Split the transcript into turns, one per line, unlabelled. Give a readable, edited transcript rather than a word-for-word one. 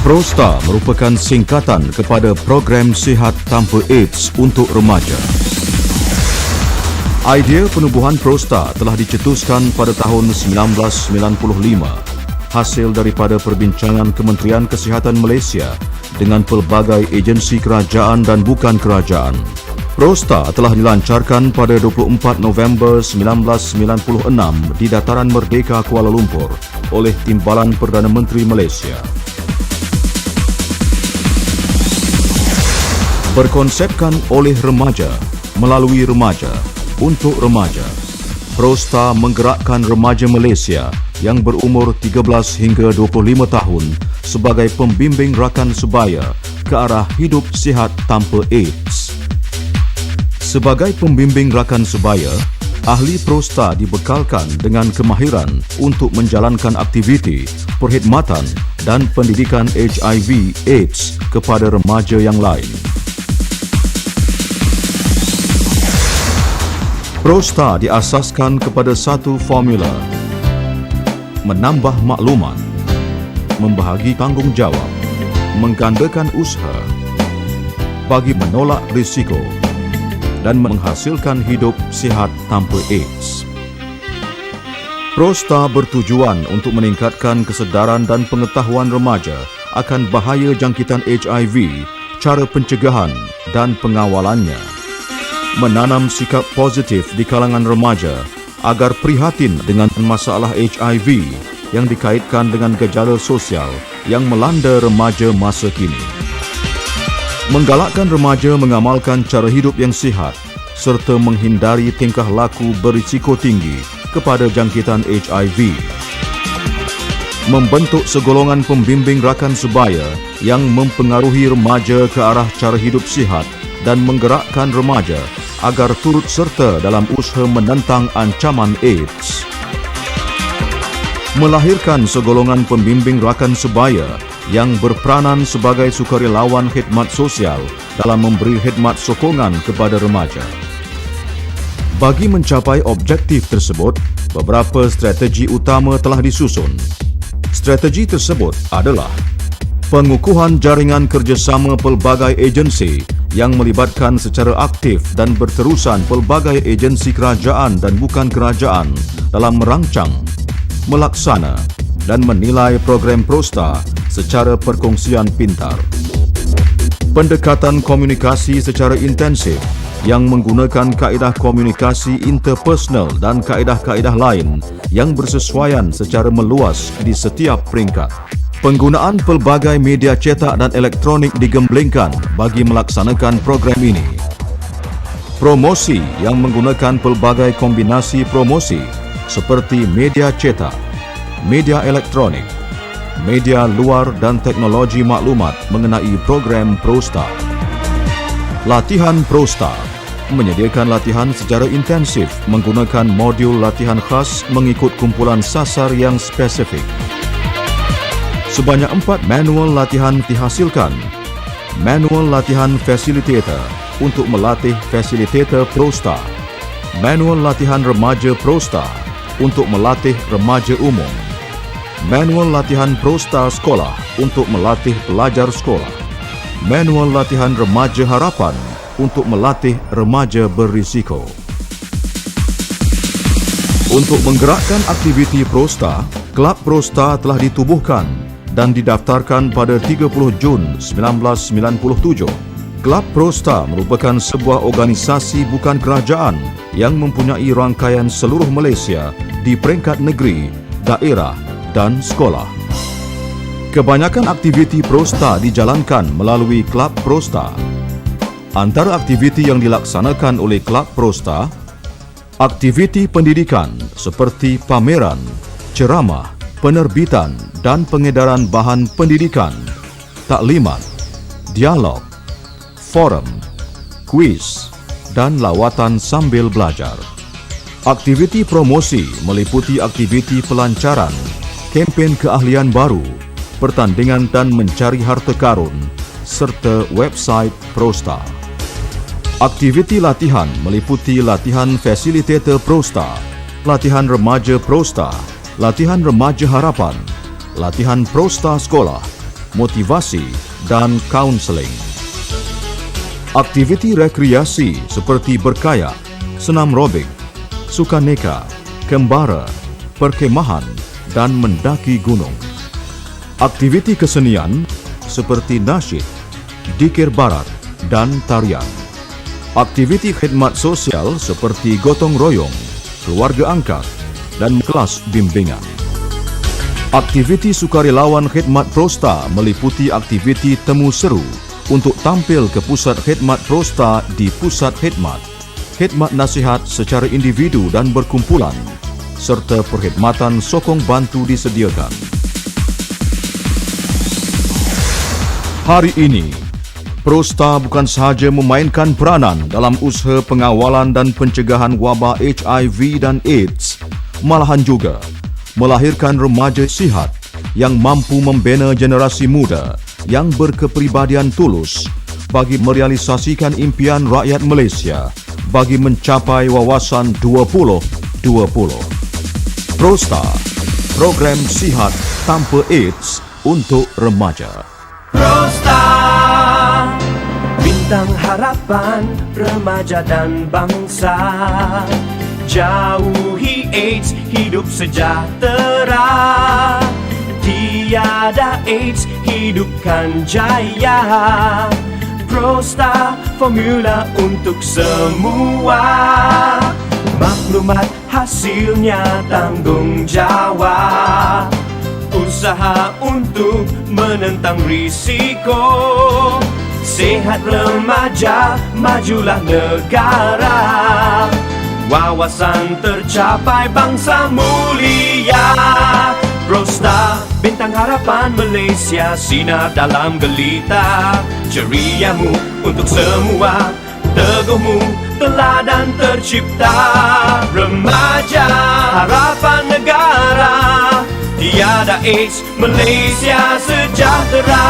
Prosta merupakan singkatan kepada Program Sihat Tanpa AIDS untuk Remaja. Idea penubuhan Prosta telah dicetuskan pada tahun 1995 hasil daripada perbincangan Kementerian Kesihatan Malaysia dengan pelbagai agensi kerajaan dan bukan kerajaan. Prosta telah dilancarkan pada 24 November 1996 di Dataran Merdeka Kuala Lumpur oleh Timbalan Perdana Menteri Malaysia. Berkonsepkan oleh remaja, melalui remaja, untuk remaja. Prosta menggerakkan remaja Malaysia yang berumur 13 hingga 25 tahun sebagai pembimbing rakan sebaya ke arah hidup sihat tanpa AIDS. Sebagai pembimbing rakan sebaya, ahli Prosta dibekalkan dengan kemahiran untuk menjalankan aktiviti, perkhidmatan dan pendidikan HIV/AIDS kepada remaja yang lain. Prosta diasaskan kepada satu formula: menambah maklumat, membahagi tanggungjawab, menggandakan usaha, bagi menolak risiko dan menghasilkan hidup sihat tanpa AIDS. Prosta bertujuan untuk meningkatkan kesedaran dan pengetahuan remaja akan bahaya jangkitan HIV, cara pencegahan dan pengawalannya. Menanam sikap positif di kalangan remaja agar prihatin dengan masalah HIV yang dikaitkan dengan gejala sosial yang melanda remaja masa kini. Menggalakkan remaja mengamalkan cara hidup yang sihat serta menghindari tingkah laku berisiko tinggi kepada jangkitan HIV. Membentuk segolongan pembimbing rakan sebaya yang mempengaruhi remaja ke arah cara hidup sihat dan menggerakkan remaja agar turut serta dalam usaha menentang ancaman AIDS. Melahirkan segolongan pembimbing rakan sebaya yang berperanan sebagai sukarelawan khidmat sosial dalam memberi khidmat sokongan kepada remaja. Bagi mencapai objektif tersebut, beberapa strategi utama telah disusun. Strategi tersebut adalah pengukuhan jaringan kerjasama pelbagai agensi yang melibatkan secara aktif dan berterusan pelbagai agensi kerajaan dan bukan kerajaan dalam merancang, melaksana dan menilai program Prosta secara perkongsian pintar. Pendekatan komunikasi secara intensif yang menggunakan kaedah komunikasi interpersonal dan kaedah-kaedah lain yang bersesuaian secara meluas di setiap peringkat. Penggunaan pelbagai media cetak dan elektronik digemblengkan bagi melaksanakan program ini. Promosi yang menggunakan pelbagai kombinasi promosi seperti media cetak, media elektronik, media luar dan teknologi maklumat mengenai program Prosta. Latihan Prosta menyediakan latihan secara intensif menggunakan modul latihan khas mengikut kumpulan sasar yang spesifik. Sebanyak 4 manual latihan dihasilkan. Manual latihan facilitator untuk melatih facilitator Prosta. Manual latihan remaja Prosta untuk melatih remaja umum. Manual latihan Prosta sekolah untuk melatih pelajar sekolah. Manual latihan remaja harapan untuk melatih remaja berisiko. Untuk menggerakkan aktiviti Prosta, Kelab Prosta telah ditubuhkan dan didaftarkan pada 30 Jun 1997. Kelab Prosta merupakan sebuah organisasi bukan kerajaan yang mempunyai rangkaian seluruh Malaysia di peringkat negeri, daerah dan sekolah. Kebanyakan aktiviti Prosta dijalankan melalui Kelab Prosta. Antara aktiviti yang dilaksanakan oleh Kelab Prosta, aktiviti pendidikan seperti pameran, ceramah, penerbitan dan pengedaran bahan pendidikan, taklimat, dialog, forum, kuis dan lawatan sambil belajar. Aktiviti promosi meliputi aktiviti pelancaran, kempen keahlian baru, pertandingan dan mencari harta karun, serta website Prosta. Aktiviti latihan meliputi latihan facilitator Prosta, latihan remaja Prosta, latihan remaja harapan, latihan Prosta sekolah, motivasi dan kaunseling. Aktiviti rekreasi seperti berkayak, senam robik, sukaneka, kembara, perkemahan dan mendaki gunung. Aktiviti kesenian seperti nasyid, dikir barat dan tarian. Aktiviti khidmat sosial seperti gotong royong, keluarga angkat dan kelas bimbingan. Aktiviti sukarelawan khidmat Prosta meliputi aktiviti temu seru untuk tampil ke pusat khidmat Prosta di pusat khidmat, khidmat nasihat secara individu dan berkumpulan, serta perkhidmatan sokong bantu disediakan. Hari ini, Prosta bukan sahaja memainkan peranan dalam usaha pengawalan dan pencegahan wabak HIV dan AIDS, malahan juga melahirkan remaja sihat yang mampu membina generasi muda yang berkepribadian tulus bagi merealisasikan impian rakyat Malaysia bagi mencapai wawasan 2020. Prosta, program sihat tanpa AIDS untuk remaja.
Prosta, bintang harapan remaja dan bangsa. Jauhi AIDS, hidup sejahtera. Tiada AIDS, hidupkan jaya. Prosta, formula untuk semua. Maklumat hasilnya tanggung jawab. Usaha untuk menentang risiko. Sehat remaja, majulah negara. Wawasan tercapai, bangsa mulia. Prosta, bintang harapan Malaysia, sinar dalam gelita. Ceriamu untuk semua, teguhmu teladan tercipta. Remaja, harapan negara. Tiada AIDS, Malaysia sejahtera.